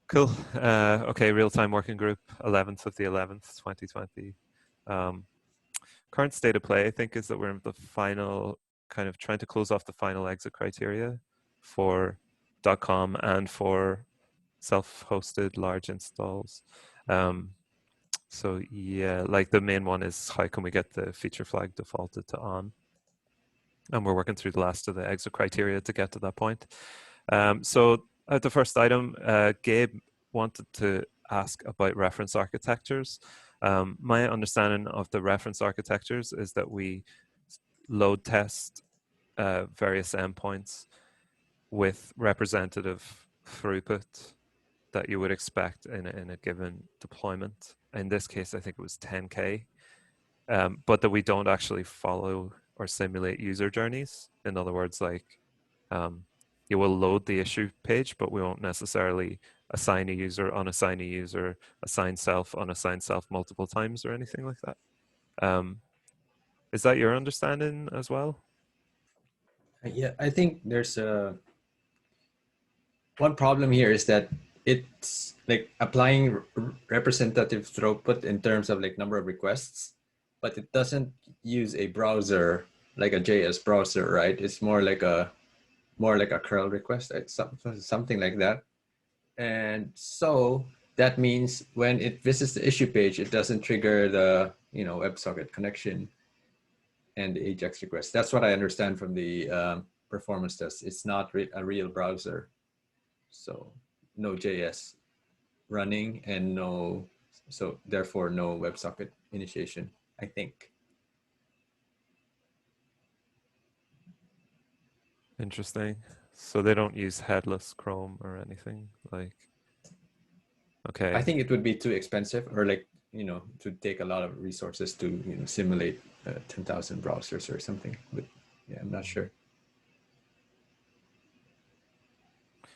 Cool. Okay, real-time working group, 11th of the 11th, 2020. Current state of play, I think, is that we're in the final, kind of trying to close off the final exit criteria for .com and for self-hosted large installs. So yeah, like the main one is how can we get the feature flag defaulted to on? And we're working through the last of the exit criteria to get to that point. So at the first item, Gabe wanted to ask about reference architectures. My understanding of the reference architectures is that we load test various endpoints with representative throughput that you would expect in a given deployment. In this case, I think it was 10K, but that we don't actually follow or simulate user journeys. In other words, like you will load the issue page, but we won't necessarily assign a user, unassign a user, assign self, unassign self multiple times or anything like that. Is that your understanding as well? Yeah, I think there's one problem here is that it's like applying representative throughput in terms of like number of requests, but it doesn't use a browser like a JS browser, right? It's more like a curl request, something like that. And so that means when it visits the issue page, it doesn't trigger the WebSocket connection and the AJAX request. That's what I understand from the performance test. It's not a real browser. So no JS running and so therefore no WebSocket initiation, I think. Interesting. So they don't use headless Chrome or anything like, okay. I think it would be too expensive or like, to take a lot of resources to simulate 10,000 browsers or something, but yeah, I'm not sure.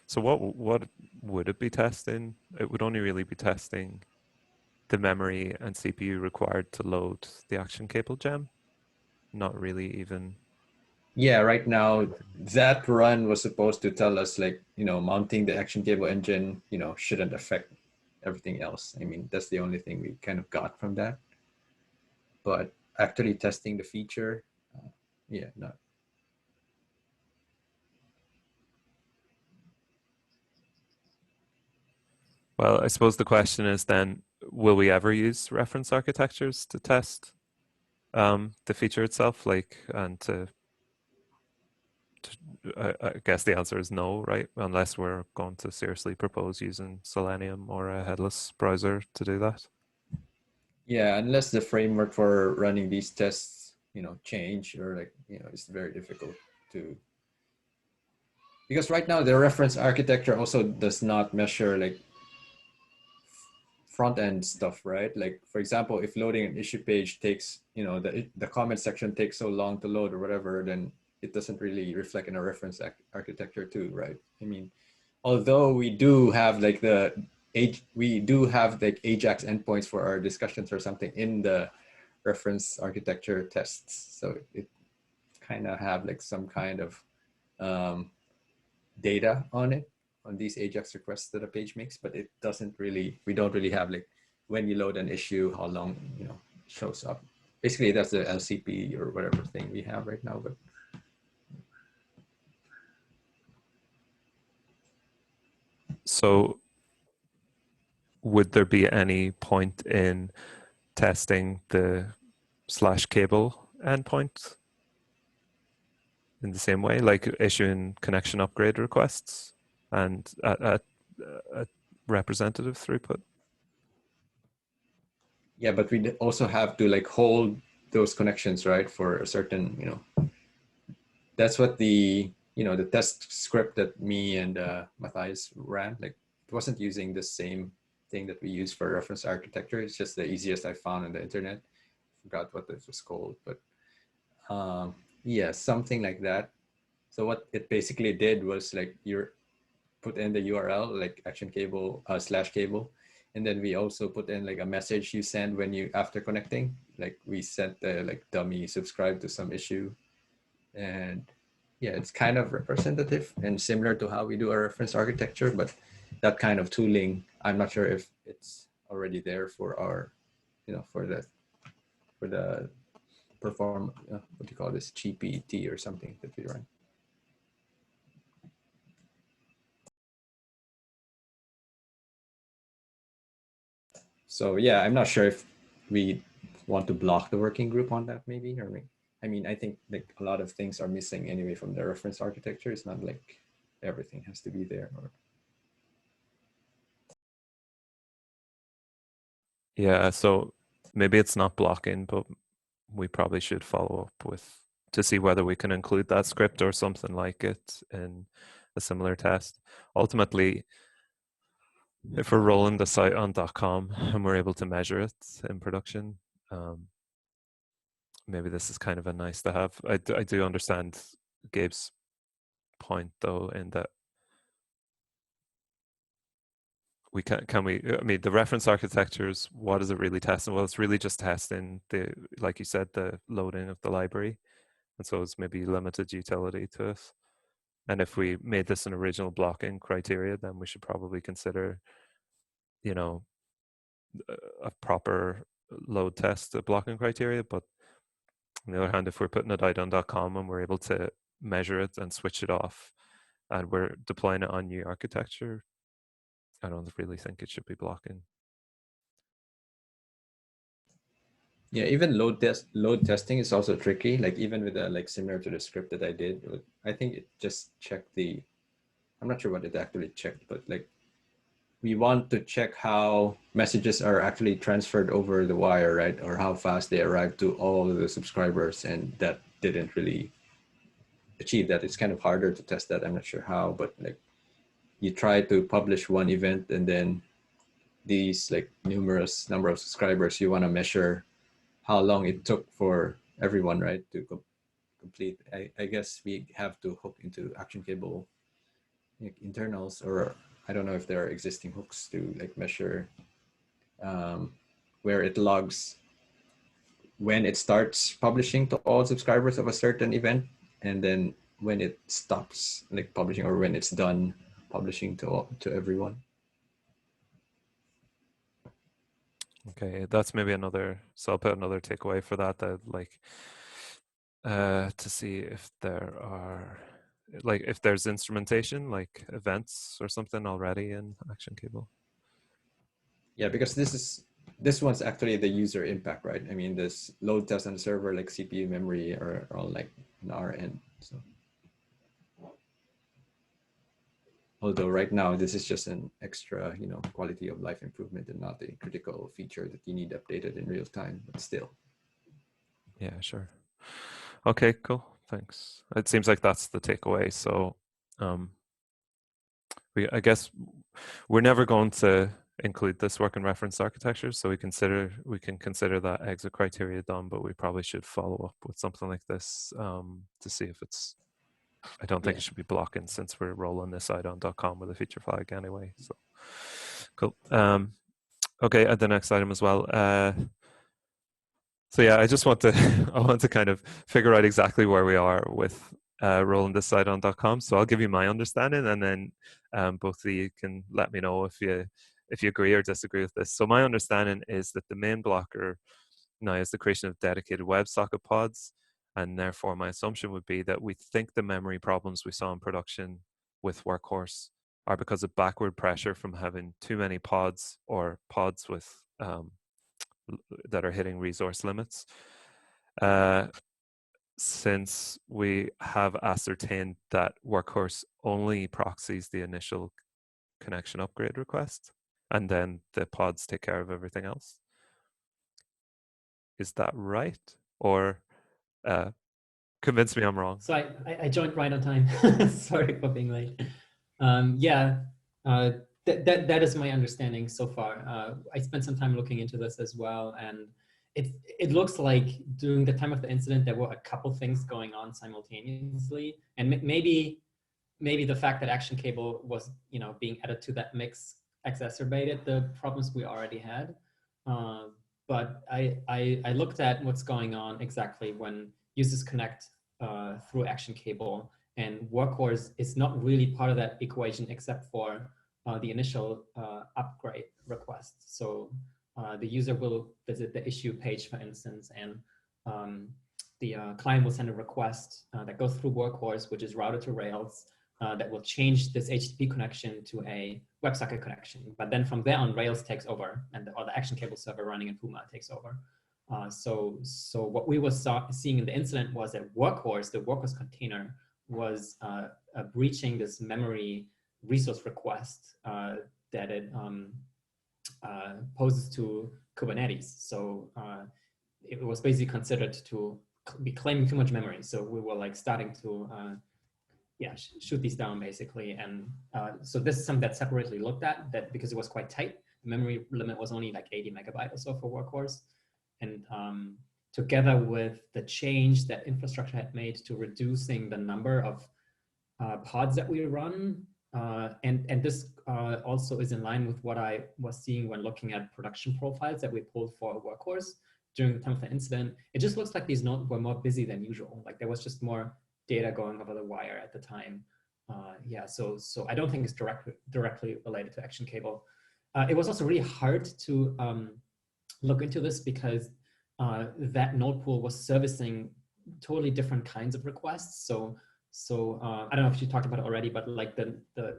So what would it be testing? It would only really be testing the memory and CPU required to load the action cable gem, not really even. Yeah, right now that run was supposed to tell us like, mounting the action cable engine, shouldn't affect everything else. I mean, that's the only thing we kind of got from that. But actually testing the feature, yeah, not. Well, I suppose the question is then, will we ever use reference architectures to test the feature itself? Like, and I guess the answer is no, right? Unless we're going to seriously propose using Selenium or a headless browser to do that. Yeah, unless the framework for running these tests, change or like, it's very difficult to. Because right now the reference architecture also does not measure like front end stuff, right? Like for example, if loading an issue page takes, the comment section takes so long to load or whatever, then it doesn't really reflect in a reference architecture too, right? I mean, although we do have like AJAX endpoints for our discussions or something in the reference architecture tests, so it kind of have like some kind of data on it, on these AJAX requests that a page makes, but it doesn't really, we don't really have like when you load an issue, how long, shows up. Basically that's the LCP or whatever thing we have right now, but. So would there be any point in testing the slash cable endpoint in the same way, like issuing connection upgrade requests and at representative throughput? Yeah, but we also have to like hold those connections, right, for a certain, that's what the the test script that me and Matthias ran, like it wasn't using the same thing that we use for reference architecture. It's just the easiest I found on the internet. Forgot what this was called, but yeah, something like that. So what it basically did was like you put in the URL like action cable slash cable, and then we also put in like a message you send when you after connecting. Like we sent the like dummy subscribe to some issue, and yeah, it's kind of representative and similar to how we do our reference architecture, but that kind of tooling. I'm not sure if it's already there for our, for the perform, what do you call this, GPT or something that we run. So yeah, I'm not sure if we want to block the working group on that maybe, or I mean, I think like a lot of things are missing anyway from the reference architecture. It's not like everything has to be there. Yeah, so maybe it's not blocking, but we probably should follow up to see whether we can include that script or something like it in a similar test. Ultimately, if we're rolling the site on .com and we're able to measure it in production, maybe this is kind of a nice to have. I do understand Gabe's point though, in that we I mean, the reference architectures, what is it really testing? Well, it's really just testing like you said, the loading of the library. And so it's maybe limited utility to it. And if we made this an original blocking criteria, then we should probably consider, a proper load test blocking criteria. But on the other hand, if we're putting it out on .com and we're able to measure it and switch it off, and we're deploying it on new architecture, I don't really think it should be blocking. Yeah, even load testing is also tricky. Like even with like similar to the script that I did, I think it just checked I'm not sure what it actually checked, but like we want to check how messages are actually transferred over the wire, right? Or how fast they arrive to all of the subscribers. And that didn't really achieve that. It's kind of harder to test that. I'm not sure how, but like you try to publish one event and then these like numerous number of subscribers, you want to measure how long it took for everyone, right, to complete. I guess we have to hook into Action Cable like, internals, or I don't know if there are existing hooks to like measure where it logs when it starts publishing to all subscribers of a certain event, and then when it stops like publishing, or when it's done publishing to everyone. Okay, that's maybe another. So I'll put another takeaway for that. That like to see if there are if there's instrumentation like events or something already in Action Cable. Yeah, because this one's actually the user impact, right? I mean, this load test on the server, like CPU memory, are all like on our end. So, although right now this is just an extra, quality of life improvement and not a critical feature that you need updated in real time, but still. Yeah, sure. Okay, cool. Thanks. It seems like that's the takeaway. So, I guess we're never going to include this work in reference architecture, so we can consider that exit criteria done, but we probably should follow up with something like this to see if it's. I don't think it should be blocking, since we're rolling this out on .com with a feature flag anyway. So cool. Okay, at the next item as well. So yeah, I just want to I want to kind of figure out exactly where we are with rolling this site on .com. So I'll give you my understanding, and then both of you can let me know if you agree or disagree with this. So my understanding is that the main blocker now is the creation of dedicated WebSocket pods, and therefore my assumption would be that we think the memory problems we saw in production with Workhorse are because of backward pressure from having too many pods, or pods with that are hitting resource limits. Since we have ascertained that Workhorse only proxies the initial connection upgrade request, and then the pods take care of everything else. Is that right? Or convince me I'm wrong. So I joined right on time. Sorry for being late. Yeah, that is my understanding so far. I spent some time looking into this as well, and it looks like during the time of the incident there were a couple things going on simultaneously, and maybe the fact that Action Cable was being added to that mix exacerbated the problems we already had. But I looked at what's going on exactly when users connect through Action Cable, and Workhorse is not really part of that equation except for the initial upgrade request. So the user will visit the issue page, for instance, and the client will send a request that goes through Workhorse, which is routed to Rails, that will change this HTTP connection to a WebSocket connection. But then from there on, Rails takes over, and or the action cable server running in Puma takes over. So what we were seeing in the incident was that Workhorse, the Workhorse container, was breaching this memory resource request that it poses to Kubernetes. So it was basically considered to be claiming too much memory. So we were like starting to shoot these down basically. And so this is something that separately looked at, that because it was quite tight, the memory limit was only like 80 megabytes or so for Workhorse. And together with the change that infrastructure had made to reducing the number of pods that we run, and this also is in line with what I was seeing when looking at production profiles that we pulled for Workhorse during the time of the incident. It just looks like these nodes were more busy than usual. Like there was just more data going over the wire at the time. So I don't think it's directly related to Action Cable. It was also really hard to look into this because that node pool was servicing totally different kinds of requests. So I don't know if you talked about it already, but like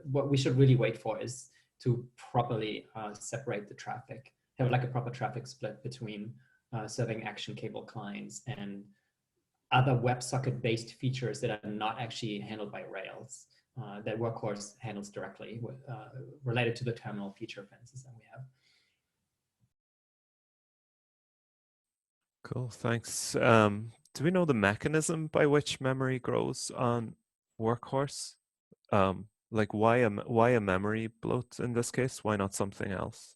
what we should really wait for is to properly separate the traffic, have like a proper traffic split between serving Action Cable clients and other WebSocket-based features that are not actually handled by Rails, that Workhorse handles directly related to the terminal feature fences that we have. Cool, thanks. Do we know the mechanism by which memory grows on Workhorse? Like why a memory bloat in this case? Why not something else?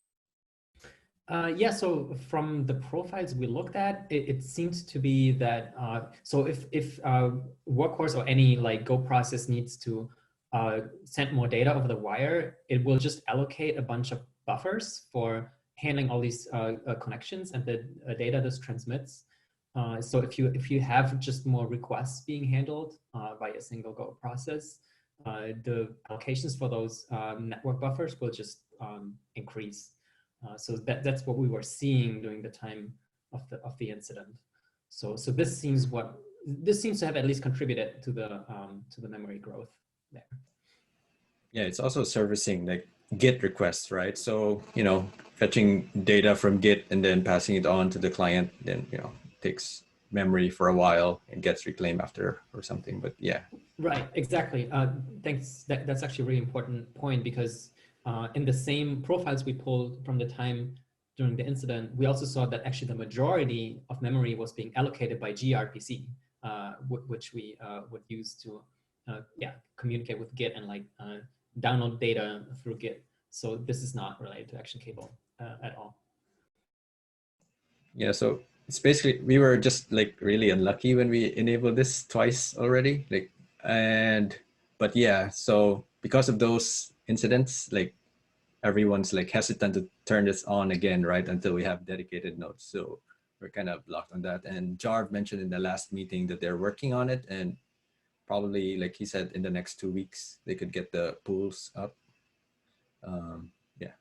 So from the profiles we looked at, it seems to be that, so if Workhorse or any like Go process needs to send more data over the wire, it will just allocate a bunch of buffers for handling all these connections and the data this transmits. So if you have just more requests being handled by a single Go process, the allocations for those network buffers will just increase. So that's what we were seeing during the time of the incident. So this seems to have at least contributed to the memory growth there. Yeah, it's also servicing like Git requests, right? So, fetching data from Git and then passing it on to the client, then, takes memory for a while and gets reclaimed after or something. But yeah. Right, exactly. Thanks. That's actually a really important point because in the same profiles we pulled from the time during the incident, we also saw that actually the majority of memory was being allocated by gRPC, which we would use to communicate with Git and like download data through Git. So this is not related to Action Cable at all. Yeah, so it's basically, we were just like really unlucky when we enabled this twice already. But yeah, so because of those incidents, like everyone's like hesitant to turn this on again, right? Until we have dedicated nodes. So we're kind of blocked on that. And Jarv mentioned in the last meeting that they're working on it, and probably, like he said, in the next 2 weeks, they could get the pools up. Yeah.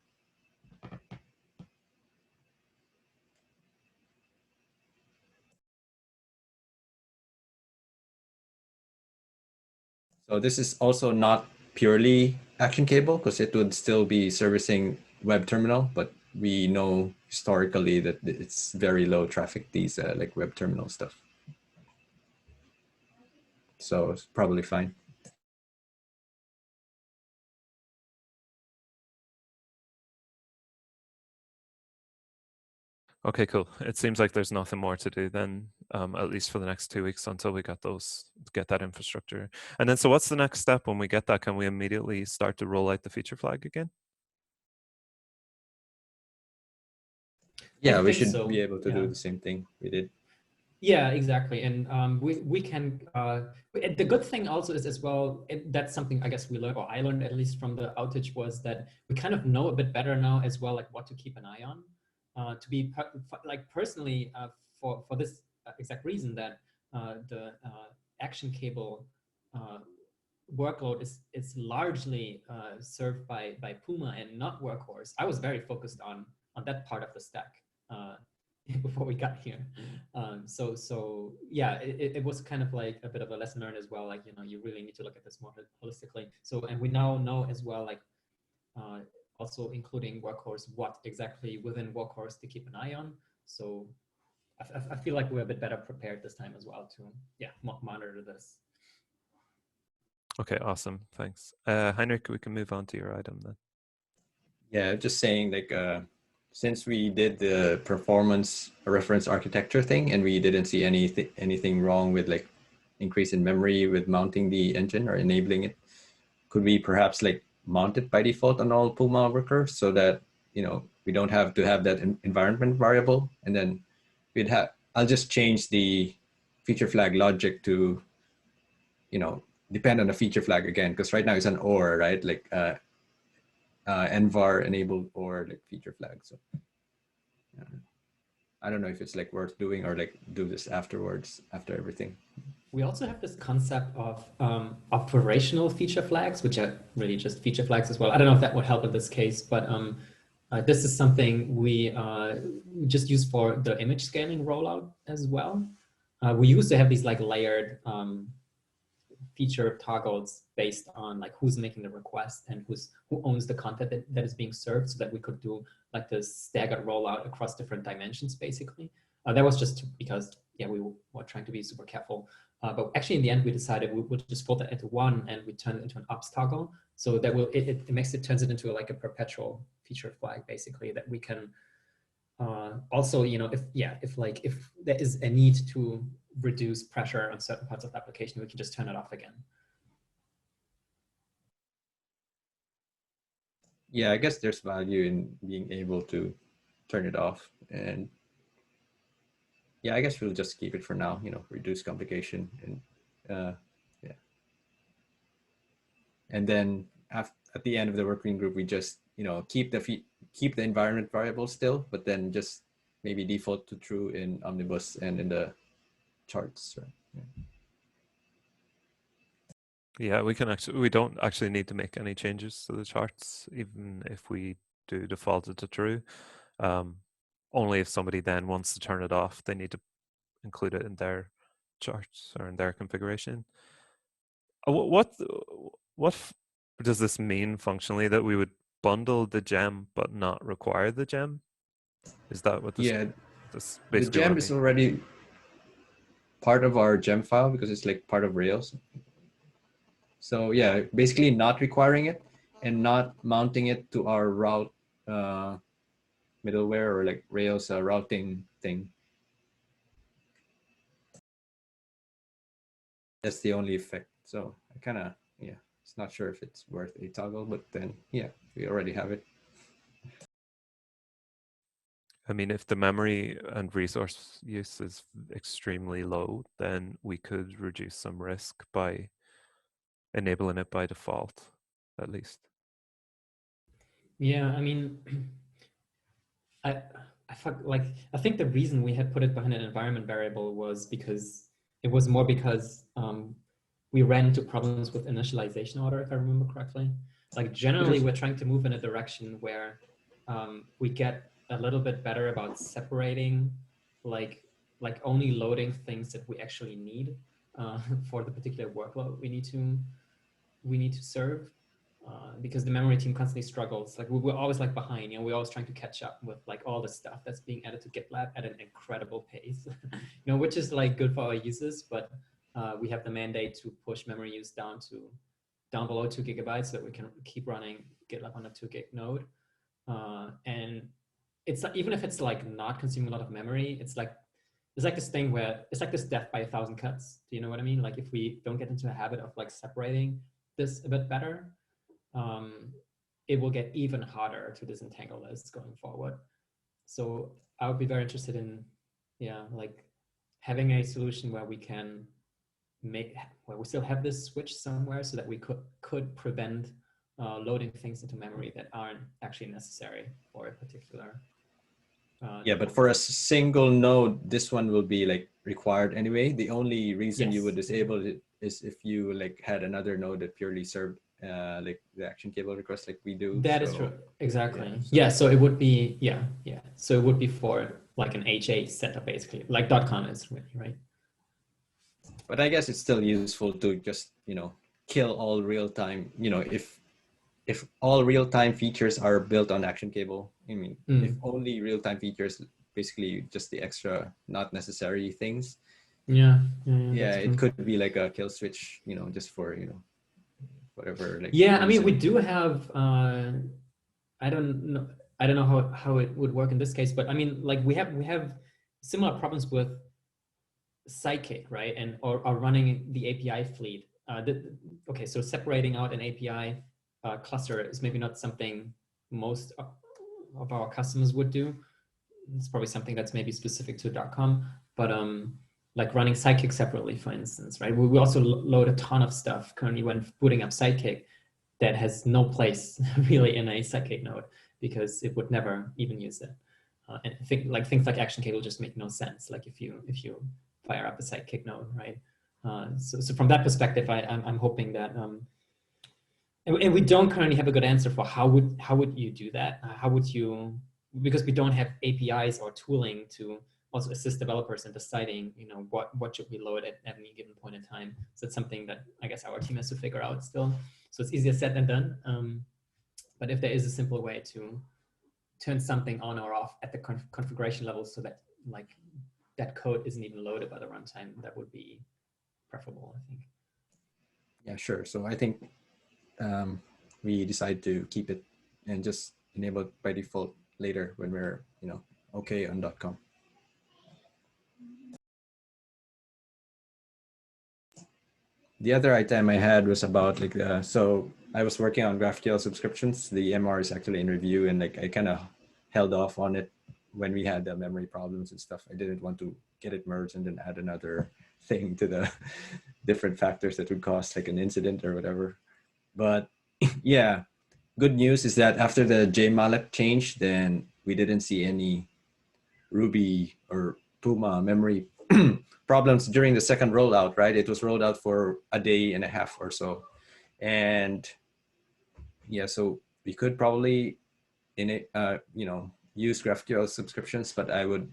So this is also not purely Action Cable because it would still be servicing web terminal, but we know historically that it's very low traffic, these like web terminal stuff. So it's probably fine. Okay, cool. It seems like there's nothing more to do then, at least for the next 2 weeks until we get that infrastructure. And then, so what's the next step when we get that? Can we immediately start to roll out the feature flag again? Yeah, we should be able to do the same thing we did. Yeah, exactly. And we can, the good thing also is as well, that's something I guess we learned, or I learned at least from the outage, was that we kind of know a bit better now as well, like what to keep an eye on. To be like personally for this exact reason that the Action Cable workload is largely served by Puma and not Workhorse, I was very focused on that part of the stack before we got here. So yeah, it was kind of like a bit of a lesson learned as well. Like, you know, you really need to look at this more holistically. So, and we now know as well, like also including Workhorse, what exactly within Workhorse to keep an eye on. So I feel like we're a bit better prepared this time as well to, yeah, monitor this. Okay, awesome. Thanks. Heinrich, we can move on to your item then. Yeah, just saying, like, since we did the performance reference architecture thing and we didn't see anything wrong with like increase in memory with mounting the engine or enabling it, could we perhaps like mount it by default on all Puma workers so that, you know, we don't have to have that environment variable, and then I'll just change the feature flag logic to, you know, depend on the feature flag again, because right now it's an or, right? Like nvar enabled or like feature flag. So I don't know if it's like worth doing or like do this afterwards after everything. We also have this concept of operational feature flags, which are really just feature flags as well. I don't know if that would help in this case, but this is something we just use for the image scaling rollout as well. We used to have these like layered feature toggles based on like who's making the request and who owns the content that is being served, so that we could do like this staggered rollout across different dimensions, basically. That was just because, yeah, we were trying to be super careful. But actually, in the end, we decided we would just fold that into one and we turn it into an ops toggle. So that will turns it into like a perpetual feature flag, basically, that we can also, you know, if there is a need to reduce pressure on certain parts of the application, we can just turn it off again. Yeah, I guess there's value in being able to turn it off. And yeah, I guess we'll just keep it for now, you know, reduce complication. And yeah. And then at the end of the working group, we just, you know, keep the environment variable still, but then just maybe default to true in Omnibus and in the charts. Right? Yeah, we don't actually need to make any changes to the charts, even if we do default it to true. Only if somebody then wants to turn it off, they need to include it in their charts or in their configuration. What does this mean functionally, that we would bundle the gem but not require the gem? Is that what this? Yeah, this the basically gem is already part of our gem file because it's like part of Rails. So yeah, basically not requiring it and not mounting it to our route middleware or like Rails routing thing. That's the only effect. So I kind of, yeah, it's not sure if it's worth a toggle, but then yeah, we already have it. I mean, if the memory and resource use is extremely low, then we could reduce some risk by enabling it by default, at least. Yeah, I mean, I think the reason we had put it behind an environment variable was because it was more because we ran into problems with initialization order, if I remember correctly. Like generally, we're trying to move in a direction where we get a little bit better about separating, like only loading things that we actually need for the particular workload we need to serve. Because the memory team constantly struggles. Like we're always like behind, you know, we're always trying to catch up with like all the stuff that's being added to GitLab at an incredible pace, you know, which is like good for our users, but we have the mandate to push memory use down below 2 gigabytes so that we can keep running GitLab on a 2 gig node. And it's like, even if it's like not consuming a lot of memory, it's like this thing where it's like this death by 1,000 cuts. Do you know what I mean? Like if we don't get into a habit of like separating this a bit better, it will get even harder to disentangle this going forward. So I would be very interested in, yeah, like having a solution where we can where we still have this switch somewhere so that we could prevent loading things into memory that aren't actually necessary for a particular Yeah, but for a single node, this one will be like required anyway. The only reason you would disable it is if you like had another node that purely served like the action cable request like we do. That is true. Exactly. Yeah, So it would be, yeah. So it would be for like an HA setup, basically, like .com is really, right? But I guess it's still useful to just, kill all real-time, if all real-time features are built on action cable, I mean, if only real-time features, basically just the extra, not necessary things. Yeah, it could be like a kill switch, just for, whatever. Like, yeah, I mean, we do have, I don't know how it would work in this case, but I mean, like we have similar problems with Sidekick, right? And or running the API fleet. Okay, so separating out an API cluster is maybe not something most of our customers would do. It's probably something that's maybe specific to .com, but like running Sidekick separately, for instance, right? We also load a ton of stuff currently when booting up Sidekick that has no place really in a Sidekick node because it would never even use it. And things like action cable just make no sense. Like if you fire up a Sidekick node, right? So from that perspective, I'm hoping that, and we don't currently have a good answer for how would you do that? How would you, because we don't have APIs or tooling to also assist developers in deciding, what should we load at any given point in time. So it's something that I guess our team has to figure out still. So it's easier said than done. But if there is a simple way to turn something on or off at the configuration level so that like that code isn't even loaded by the runtime, that would be preferable, I think. Yeah, sure. So I think we decide to keep it and just enable it by default later when we're, okay on .com. The other item I had was about like, so I was working on GraphQL subscriptions. The MR is actually in review, and like I kind of held off on it when we had the memory problems and stuff. I didn't want to get it merged and then add another thing to the different factors that would cause like an incident or whatever. But yeah, good news is that after the JMallet change, then we didn't see any Ruby or Puma memory problems during the second rollout, right? It was rolled out for a day and a half or so. And yeah, so we could probably use GraphQL subscriptions, but I would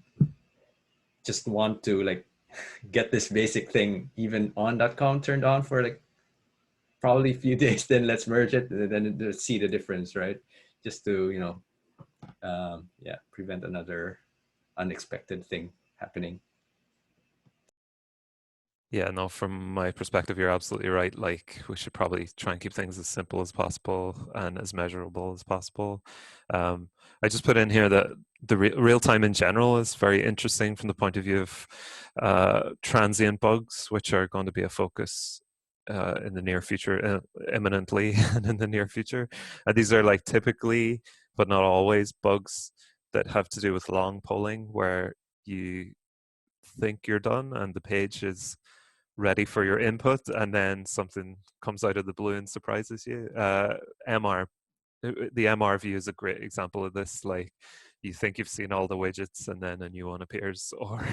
just want to like get this basic thing even on .com turned on for like probably a few days, then let's merge it and then see the difference, right? Just to, prevent another unexpected thing happening. Yeah, no, from my perspective, you're absolutely right. Like, we should probably try and keep things as simple as possible and as measurable as possible. I just put in here that the real time in general is very interesting from the point of view of transient bugs, which are going to be a focus in the near future, imminently and in the near future. And these are like typically, but not always, bugs that have to do with long polling where you think you're done and the page is ready for your input and then something comes out of the blue and surprises you. MR, the MR view is a great example of this. Like, you think you've seen all the widgets and then a new one appears, or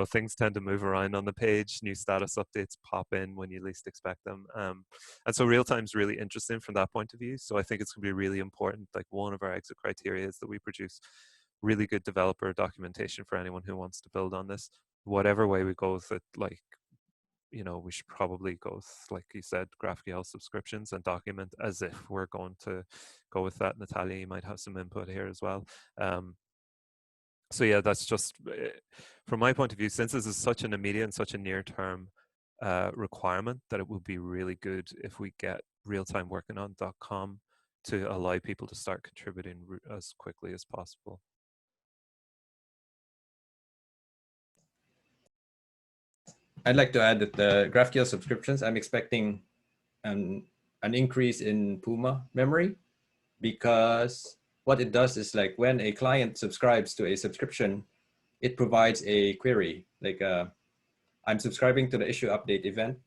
things tend to move around on the page. New status updates pop in when you least expect them, and so real time is really interesting from that point of view. So I think it's going to be really important. Like, one of our exit criteria is that we produce really good developer documentation for anyone who wants to build on this. Whatever way we go with it, like, we should probably go with, like you said, GraphQL subscriptions and document as if we're going to go with that. Natalia, you might have some input here as well. So yeah, that's just from my point of view, since this is such an immediate and such a near-term requirement, that it would be really good if we get real-time working on .com to allow people to start contributing as quickly as possible. I'd like to add that the GraphQL subscriptions, I'm expecting an increase in Puma memory, because what it does is like when a client subscribes to a subscription, it provides a query like I'm subscribing to the issue update event,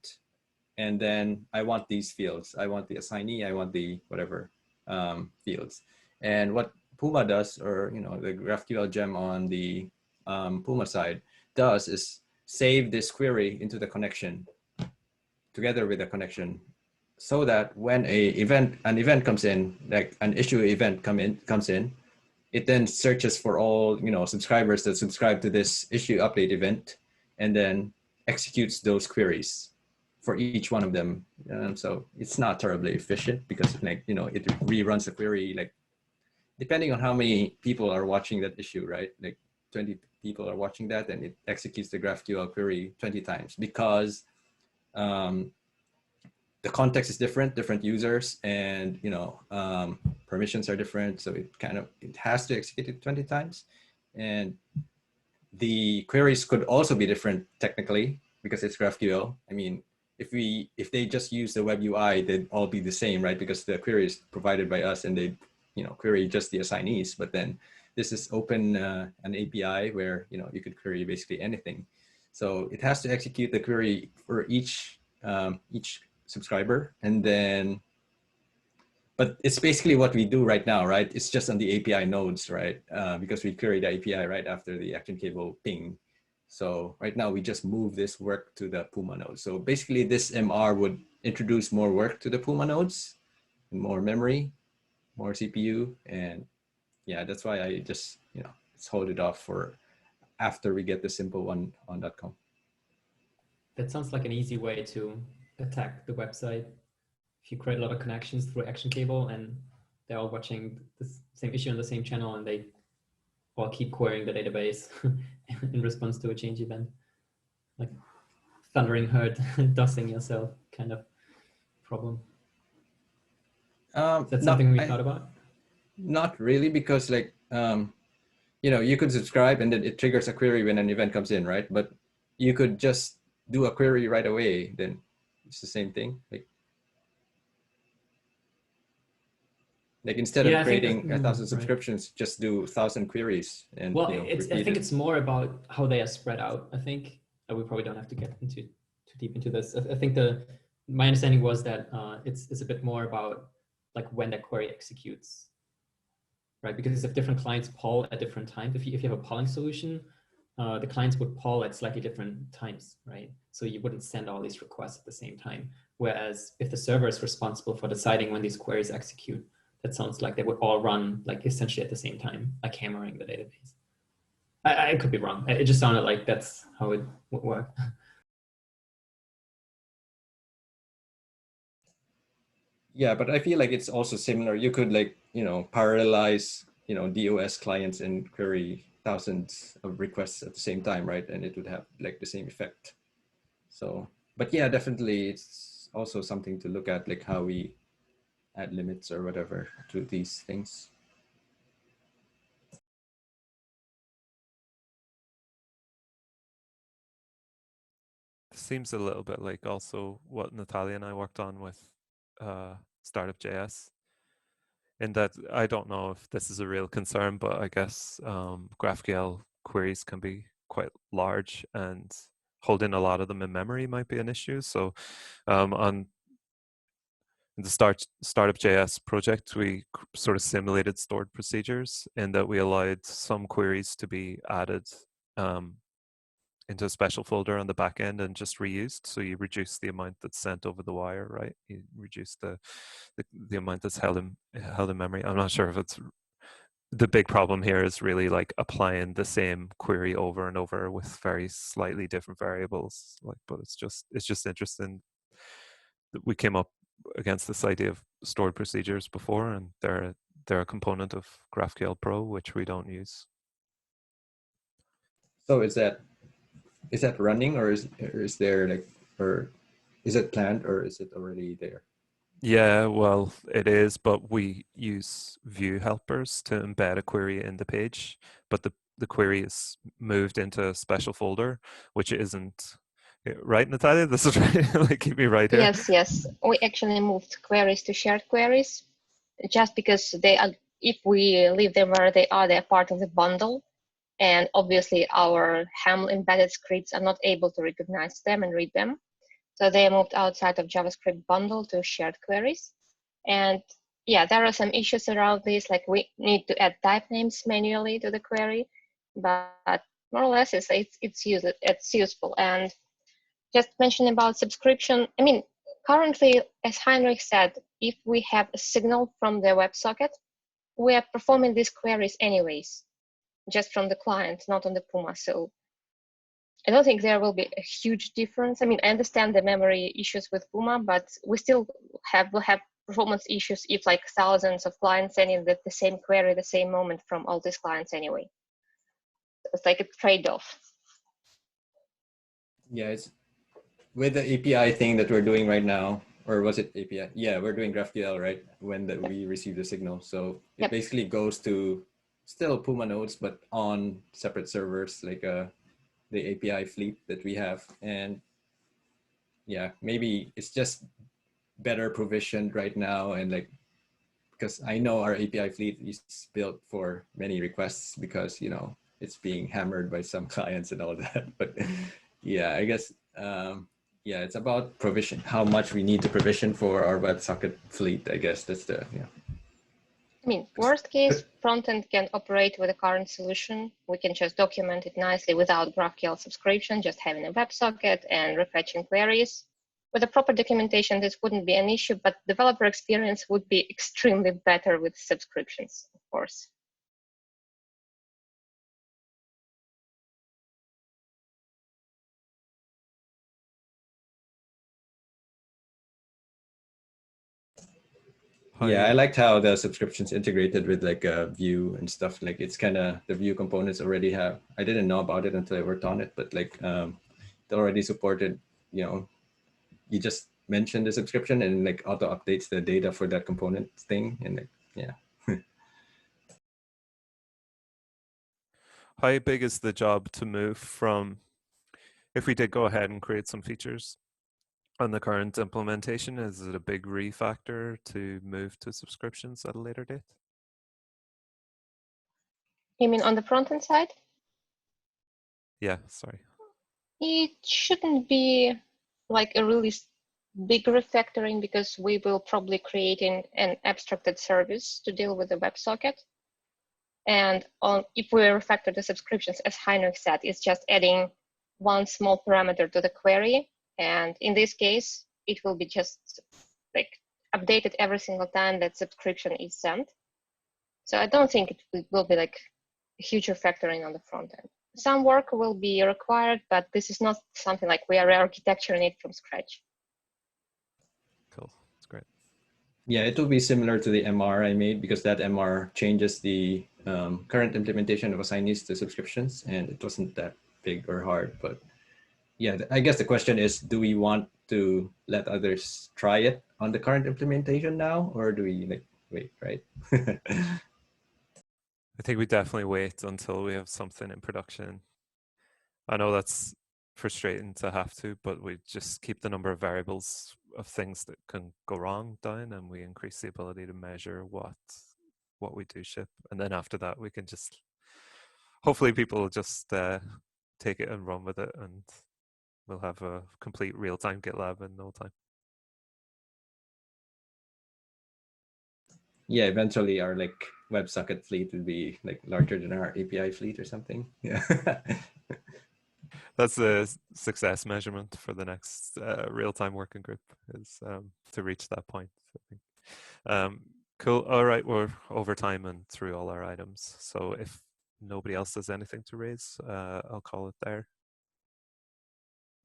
and then I want these fields. I want the assignee, I want the whatever fields. And what Puma does, or the GraphQL gem on the Puma side does, is save this query into the connection together with the connection, so that when an event comes in, like an issue event comes in, it then searches for all subscribers that subscribe to this issue update event, and then executes those queries for each one of them. So it's not terribly efficient, because it reruns the query, like depending on how many people are watching that issue, right? Like 20 people are watching that, and it executes the GraphQL query 20 times, because the context is different users, and permissions are different. So it has to execute it 20 times. And the queries could also be different technically, because it's GraphQL. I mean, if they just use the web UI, they'd all be the same, right? Because the query is provided by us, and they query just the assignees. But then this is open an API where you could query basically anything. So it has to execute the query for each subscriber, and then, but it's basically what we do right now, right? It's just on the API nodes, right? Because we query the API right after the action cable ping. So right now we just move this work to the Puma node. So basically this MR would introduce more work to the Puma nodes, and more memory, more CPU. And yeah, that's why I just, let's hold it off for after we get the simple one on .com. That sounds like an easy way to attack the website. If you create a lot of connections through action cable, and they're all watching the same issue on the same channel, and they all keep querying the database in response to a change event, like thundering herd dosing yourself kind of problem. Is that something we thought about? Not really, because like, you could subscribe and then it triggers a query when an event comes in, right? But you could just do a query right away, then it's the same thing. Like instead of creating 1,000 subscriptions, right, just do 1,000 queries. And well, I think it's more about how they are spread out. I think we probably don't have to get too deep into this. I think my understanding was that it's a bit more about like when that query executes, right? Because if different clients poll at different times, if you have a polling solution, the clients would poll at slightly different times, right? So you wouldn't send all these requests at the same time. Whereas if the server is responsible for deciding when these queries execute, that sounds like they would all run like essentially at the same time, like hammering the database. I could be wrong. It just sounded like that's how it would work. Yeah, but I feel like it's also similar. You could parallelize, DOS clients and query thousands of requests at the same time, right? And it would have like the same effect. So, but yeah, definitely it's also something to look at, like how we add limits or whatever to these things. Seems a little bit like also what Natalia and I worked on with Startup.js, in that I don't know if this is a real concern, but I guess GraphQL queries can be quite large, and holding a lot of them in memory might be an issue. So in the Startup.js project, we sort of simulated stored procedures in that we allowed some queries to be added into a special folder on the back end and just reused. So you reduce the amount that's sent over the wire, right? You reduce the amount that's held in memory. I'm not sure if it's the big problem here is really like applying the same query over and over with very slightly different variables. But it's just interesting that we came up against this idea of stored procedures before, and they're a component of GraphQL Pro, which we don't use. So is that running, or is there or is it planned, or is it already there? Yeah, well, it is, but we use view helpers to embed a query in the page, but the query is moved into a special folder, which isn't right, Natalia? This is right. Like, keep me right here. Yes. We actually moved queries to shared queries, just because they are. If we leave them where they are, they're part of the bundle. And obviously our HAML embedded scripts are not able to recognize them and read them. So they moved outside of JavaScript bundle to shared queries. And yeah, there are some issues around this, like we need to add type names manually to the query, but more or less it's useful. And just mentioning about subscription, I mean, currently, as Heinrich said, if we have a signal from the WebSocket, we are performing these queries anyways, just from the client, not on the Puma. So I don't think there will be a huge difference. I mean, I understand the memory issues with Puma, but we still will have performance issues if like thousands of clients sending the same query the same moment from all these clients anyway. It's like a trade-off. Yeah, it's with the API thing that we're doing right now, or was it API? Yeah, we're doing GraphQL, right? When we receive the signal. So it basically goes to still Puma nodes, but on separate servers, like the API fleet that we have. And yeah, maybe it's just better provisioned right now. And like, because I know our API fleet is built for many requests because, you know, it's being hammered by some clients and all that. But yeah, I guess, yeah, it's about provision, how much we need to provision for our WebSocket fleet. I guess that's the, yeah. I mean, worst case, frontend can operate with the current solution. We can just document it nicely without GraphQL subscription, just having a WebSocket and refetching queries. With a proper documentation, this wouldn't be an issue, but developer experience would be extremely better with subscriptions, of course. Yeah, I liked how the subscriptions integrated with like a Vue and stuff. Like it's kind of the Vue components already have. I didn't know about it until I worked on it, but like it already supported. You know, you just mention the subscription and like auto updates the data for that component thing, and like yeah. How big is the job to move from, if we did go ahead and create some features on the current implementation, is it a big refactor to move to subscriptions at a later date? You mean on the front-end side? Yeah, sorry. It shouldn't be like a really big refactoring because we will probably create an abstracted service to deal with the WebSocket. And if we refactor the subscriptions, as Heinrich said, it's just adding one small parameter to the query. And in this case, it will be just like updated every single time that subscription is sent. So I don't think it will be like a huge refactoring on the front end. Some work will be required, but this is not something like we are re-architecturing it from scratch. Cool, that's great. Yeah, it will be similar to the MR I made because that MR changes the current implementation of assignees to subscriptions, and it wasn't that big or hard. But yeah, I guess the question is, do we want to let others try it on the current implementation now, or do we like wait, right? I think we definitely wait until we have something in production. I know that's frustrating to have to, but we just keep the number of variables of things that can go wrong down, and we increase the ability to measure what we do ship. And then after that, we can just, hopefully people will just take it and run with it, and we'll have a complete real-time GitLab in no time. Yeah, eventually our like WebSocket fleet would be like larger than our API fleet or something. Yeah. That's the success measurement for the next real-time working group, is to reach that point, I think. Cool. All right, we're over time and through all our items. So if nobody else has anything to raise, I'll call it there.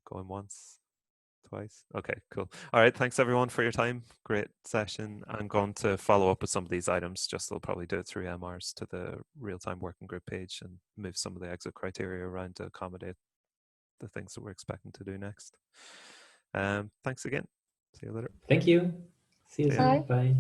Going once, twice. Okay, cool. All right, thanks everyone for your time. Great session. I'm going to follow up with some of these items. Just I'll probably do it through MRs to the real-time working group page and move some of the exit criteria around to accommodate the things that we're expecting to do next. Thanks again. See you later. Thank you. See you See ya. soon. Bye. Bye.